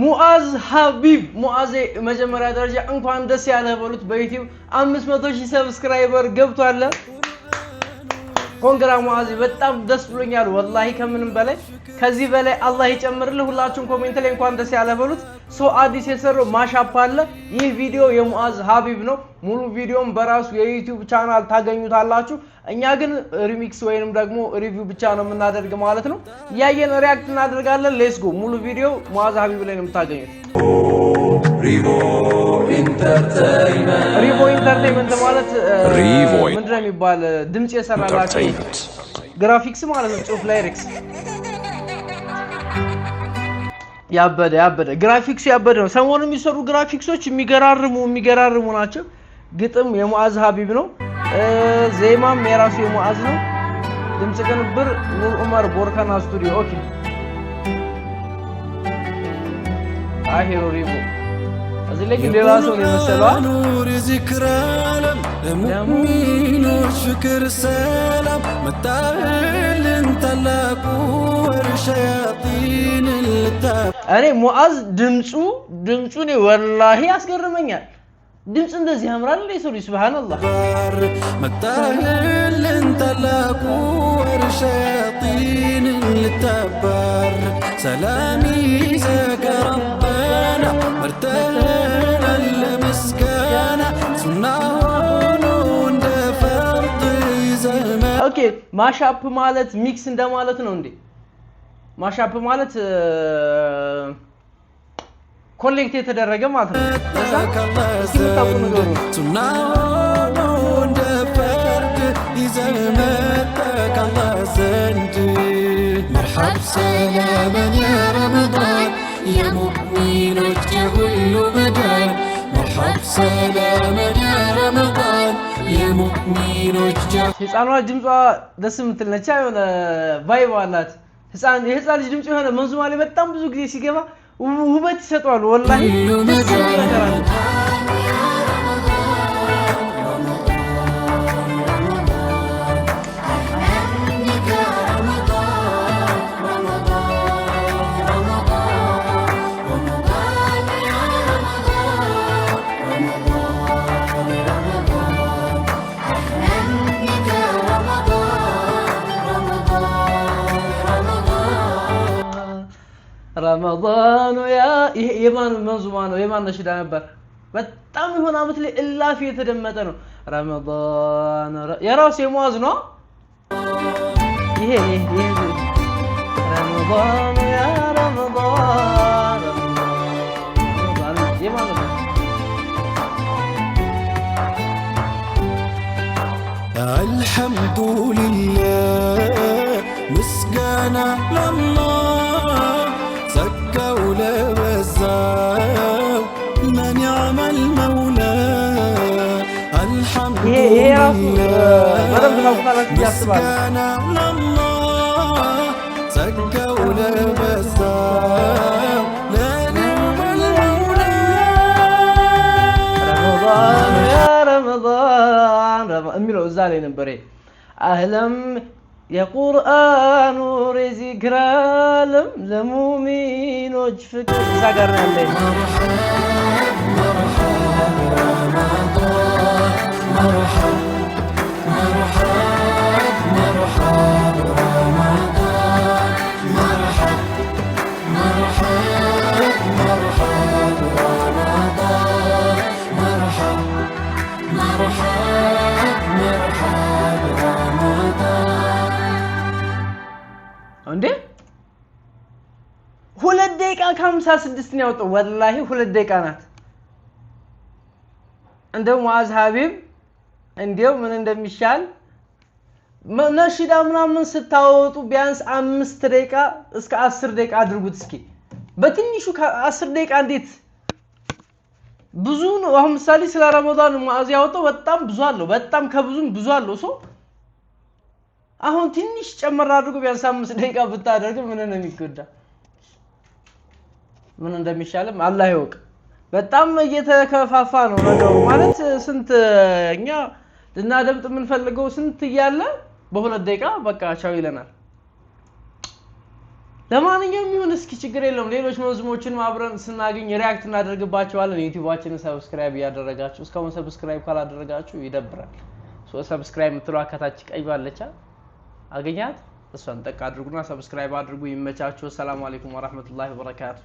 ሙአዝ ሀቢብ ሙአዝ መጀመሪያ ደረጃ እንኳን ደስ ያለህ በሉት በዩቲዩብ 500,000 ሰብስክራይበር ገብቷል ኮንግራ ሙአዝ በጣም ደስ ብሎኛል ወላሂ ከምንም በላይ ከዚህ በላይ አላህ ይጨምርልህ ሁላችሁም ኮሜንት ላይ እንኳን ደስ ያለህ በሉት ሶ አዲስ የሰራው ማሻፕ አለ ይህ ቪዲዮ የሙአዝ ሀቢብ ነው ሙሉ ቪዲዮም በራሱ የዩቲዩብ ቻናል ታገኙታላችሁ እኛ ግን ሪሚክስ ወይንም ደግሞ ሪቪው ብቻ ነው የምናደርግ ማለት ነው ያየን ሪአክት እናደርጋለን ሌትስ ጎ ሙሉ ቪዲዮ ሙአዝ ሀቢብ ላይ ነው የምታገኙት ሪቮ ኢንተርቴይንመንት ማለት ምንድነው የሚባል ድምጽ የሰራላችሁ ግራፊክስ ማለት ነው ጽሁፍ ላይሪክስ ያበደ ግራፊክስ ያበደ ነው ሰሞኑን የሚሰሩ ግራፊክሶች የሚገራርሙ ናቸው ግጥም የሙአዝ ሀቢብ ነው ዜማም የራሱ የሙአዝ ነው ድምጽ ቅንብር ኑር ዑመር ቦርካና ስቱዲዮ ኦኬ አሄሮ ሪቮ እዚህ ላይ ሌላ ሰው ነው መሰለዋ ኑር ዚክራለም ለሙእሚኖች ፍቅር ሰላም መጣልን ተላቁ ወርሸያጢን ልታብ እኔ ሙአዝ ድምጹ ነው ወላሂ ያስገርመኛል ድምጽ እንደዚህ ያምራል እንዴ ሰው ሱብሃንአላህ መጣልን ተላቁ ወርሸያጢን ልታባር ሰላሚ ዘከረበና مرتهن المسكانة سناهون وند فرط زمان اوكي ماشاب مالت ميكس እንደ ማለት ነው እንዴ ማሻፕ ማለት ኮሌክት የተደረገ ማለት ነው ለዛ ሲታቁ ነገሩ سناهون وند فرط زمان كالله زند مرحب سلاما يا رمضان يا مؤمن كل مدان مرحب سلاما يا رمضان يا مؤمن ህፃኗ ድምጿ ደስ የምትል ነች አይሆነ ቫይብ አላት የህፃን ልጅ ድምጽ የሆነ መንዙማ ላይ በጣም ብዙ ጊዜ ሲገባ ውበት ይሰጣል ወላሂ رمضان يا يمان منظومه ነው የማን ነሽዳ ነበር በጣም ይሆን አመት ላይ እላፊ የተደመጠ ነው ረመዳን የራሱ የሙአዝ ነው ይሄ ረመዳን ያ ረመዳን የማን ነው الحمد لله مسكنا لله ولبزاو من يعمل مولى الحمد لله مسكنا لله سكا ولبزاو لا نعمل مولى رمضان يا رمضان اميلو زالي نبري اهلا يا قرآن ورزق رالم لمؤمن وجفك زقرنا الليل مرحب مرحب رمضان مرحب مرحب مرحب رمضان مرحب مرحب مرحب رمضان مرحب مرحب مرحب رمضان እንዴ 2 ደቂቃ ከ56 ነው ያወጣው ወላሂ 2 ደቂቃ ናት እንደው ሙአዝ ሀቢብ እንደው ምን እንደሚሻል ነሽዳ ምናምን ስታወጡ ቢያንስ 5 ደቂቃ እስከ 10 ደቂቃ አድርጉት እስኪ በትንሹ 10 ደቂቃ እንዴት ብዙ ነው አሁን ምሳሌ ስለ ረመዳን ሙአዝ ያወጣው በጣም ብዙ አለው በጣም ከብዙም ብዙ አለው ሶ አሁን ትንሽ ጨመር አድርጎ ቢያንስ 5 ደቂቃ ብታደርግ ምን ነው የሚጎዳ ምን እንደሚሻለም አላህ ይወቅ በጣም እየተከፋፋ ነው ነገሩ ማለት ስንትኛ ልናደምጥ ምን ፈልገው ስንት ይያለ በ2 ደቂቃ በቃ ቻው ይለናል ለማንኛውም ይሁን እስኪ ችግር የለውም ሌሎች መዝሙሮችን አብረን ስናገኝ ሪአክት እናደርግባቸዋለን ዩቲዩባችንን ሰብስክራይብ ያደረጋችሁ እስካሁን ሰብስክራይብ ካላደረጋችሁ ይደብራል ሰብስክራይብ ምትሉ አካታች ቀይ ባለቻ አገኛት እሷን ጠቅ አድርጉና ሰብስክራይብ አድርጉ ይመቻችሁ ሰላም አለይኩም ወራህመቱላሂ ወበረካቱ